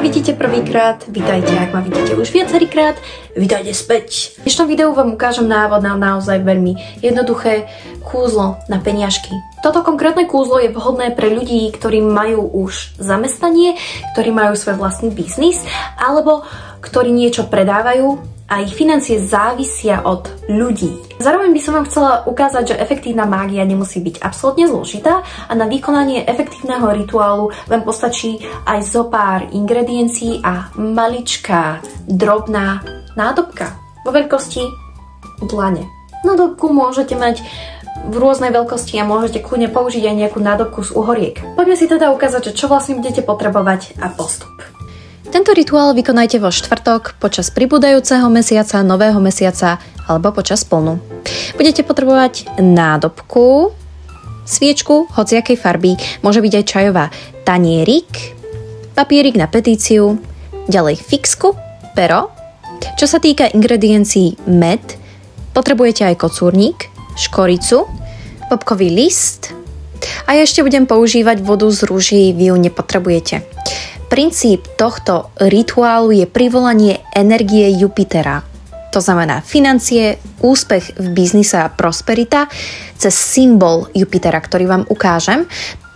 ma vidíte prvýkrát, vítajte, ak ma vidíte už viacerýkrát, vítajte späť. V dnešnom videu vám ukážem návod na naozaj veľmi jednoduché kúzlo na peniažky. Toto konkrétne kúzlo je vhodné pre ľudí, ktorí majú už zamestnanie, ktorí majú svoj vlastný biznis, alebo ktorí niečo predávajú a ich financie závisia od ľudí. Zároveň by som vám chcela ukázať, že efektívna mágia nemusí byť absolútne zložitá a na vykonanie efektívneho rituálu vám postačí aj zo pár ingrediencií a maličká, drobná nádobka vo veľkosti dlane. Nádobku môžete mať v rôznej veľkosti a môžete kľudne použiť aj nejakú nádobku z uhoriek. Poďme si teda ukázať, čo vlastne budete potrebovať a postup. Tento rituál vykonajte vo štvrtok, počas pribúdajúceho mesiaca, nového mesiaca alebo počas plnu. Budete potrebovať nádobku, sviečku hociakej farby, môže byť aj čajová, tanierik, papierik na petíciu, ďalej fixku, pero. Čo sa týka ingrediencií med, potrebujete aj kocúrnik, škoricu, bobkový list a ja ešte budem používať vodu z rúží, vy ju nepotrebujete. Princíp tohto rituálu je privolanie energie Jupitera. To znamená financie, úspech v biznise a prosperita cez symbol Jupitera, ktorý vám ukážem.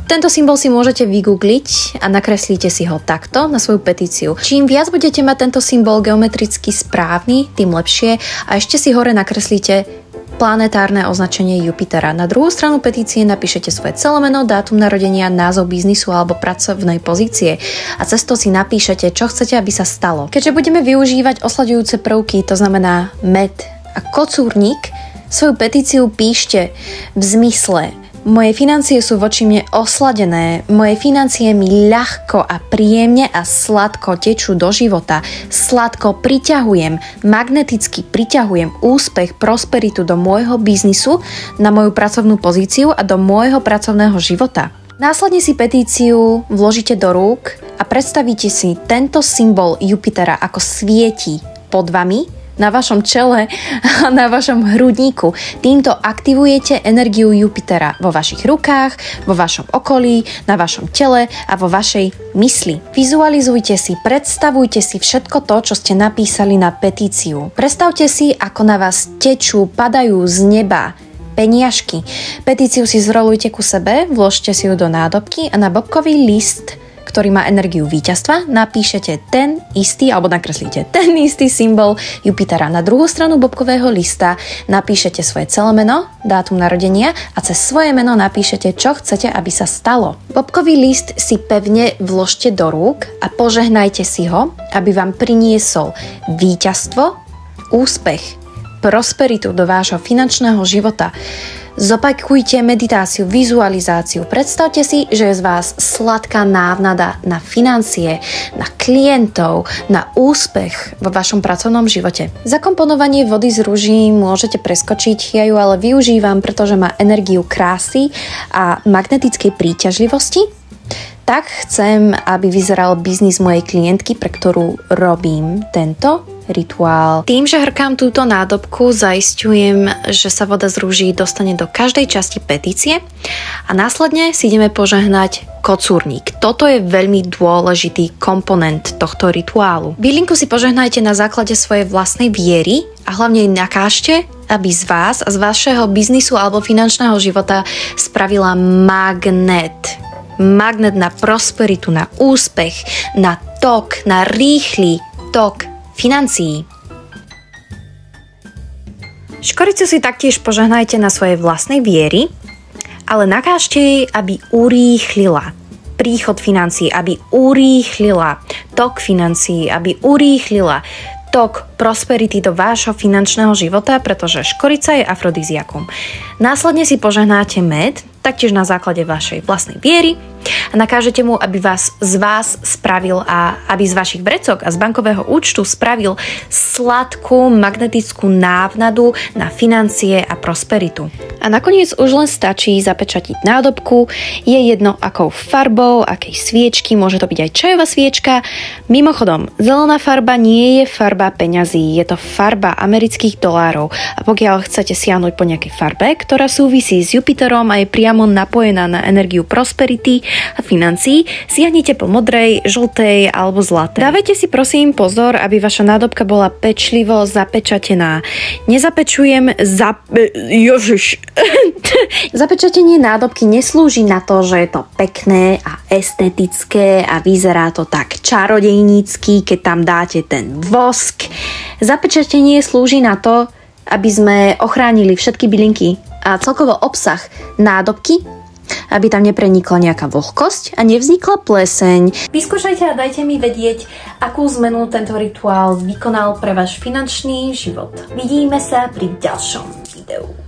Tento symbol si môžete vygoogliť a nakreslíte si ho takto na svoju petíciu. Čím viac budete mať tento symbol geometricky správny, tým lepšie a ešte si hore nakreslíte planetárne označenie Jupitera. Na druhú stranu petície napíšete svoje celé meno, dátum narodenia, názov biznisu alebo pracovnej pozície a cez to si napíšete, čo chcete, aby sa stalo. Keďže budeme využívať osľadujúce prvky, to znamená med a kocúrnik, svoju petíciu píšte v zmysle: moje financie sú voči mne osladené, moje financie mi ľahko a príjemne a sladko tečú do života, sladko priťahujem, magneticky priťahujem úspech, prosperitu do môjho biznisu, na moju pracovnú pozíciu a do môjho pracovného života. Následne si petíciu vložíte do rúk a predstavíte si tento symbol Jupitera, ako svieti pod vami, na vašom čele a na vašom hrudníku. Týmto aktivujete energiu Jupitera vo vašich rukách, vo vašom okolí, na vašom tele a vo vašej mysli. Vizualizujte si, predstavujte si všetko to, čo ste napísali na petíciu. Predstavte si, ako na vás tečú, padajú z neba peniažky. Petíciu si zrolujte ku sebe, vložte si ju do nádobky a na bobkový list, ktorý má energiu víťazstva, napíšete ten istý, alebo nakreslíte ten istý symbol Jupitera. Na druhú stranu bobkového lista napíšete svoje celé meno, dátum narodenia a cez svoje meno napíšete, čo chcete, aby sa stalo. Bobkový list si pevne vložte do rúk a požehnajte si ho, aby vám priniesol víťazstvo, úspech, prosperitu do vášho finančného života. Zopakujte meditáciu, vizualizáciu. Predstavte si, že je z vás sladká návnada na financie, na klientov, na úspech vo vašom pracovnom živote. Zakomponovanie vody z rúží môžete preskočiť, ja ju ale využívam, pretože má energiu krásy a magnetickej príťažlivosti. Tak chcem, aby vyzeral biznis mojej klientky, pre ktorú robím tento rituál. Tým, že hrkám túto nádobku, zaisťujem, že sa voda z rúží dostane do každej časti petície a následne si ideme požehnať kocúrnik. Toto je veľmi dôležitý komponent tohto rituálu. Bylinku si požehnajte na základe svojej vlastnej viery a hlavne nakážte, aby z vás a z vašeho biznisu alebo finančného života spravila magnet. Magnet na prosperitu, na úspech, na tok, na rýchly tok financií. Škoricu si taktiež požehnajte na svojej vlastnej viery, ale nakážte jej, aby urýchlila príchod financií, aby urýchlila tok financií, aby urýchlila tok prosperity do vášho finančného života, pretože škorica je afrodiziakum. Následne si požehnáte med, taktiež na základe vašej vlastnej viery a nakážete mu, aby z vás spravil a aby z vašich vrecok a z bankového účtu spravil sladkú magnetickú návnadu na financie a prosperitu. A nakoniec už len stačí zapečatiť nádobku, je jedno akou farbou, akej sviečky, môže to byť aj čajová sviečka. Mimochodom, zelená farba nie je farba peňazí, je to farba amerických dolárov a pokiaľ chcete siahnuť po nejakej farbe, ktorá súvisí s Jupiterom a je priamo napojená na energiu prosperity, a financií, siahnite po modrej, žltej alebo zlatej. Dávajte si prosím pozor, aby vaša nádobka bola pečlivo zapečatená. Nezapečujem Jožiš. Zapečatenie nádobky neslúži na to, že je to pekné a estetické a vyzerá to tak čarodejnícky, keď tam dáte ten vosk. Zapečatenie slúži na to, aby sme ochránili všetky bylinky a celkovo obsah nádobky, aby tam neprenikla nejaká vlhkosť a nevznikla pleseň. Vyskúšajte a dajte mi vedieť, akú zmenu tento rituál vykonal pre váš finančný život. Vidíme sa pri ďalšom videu.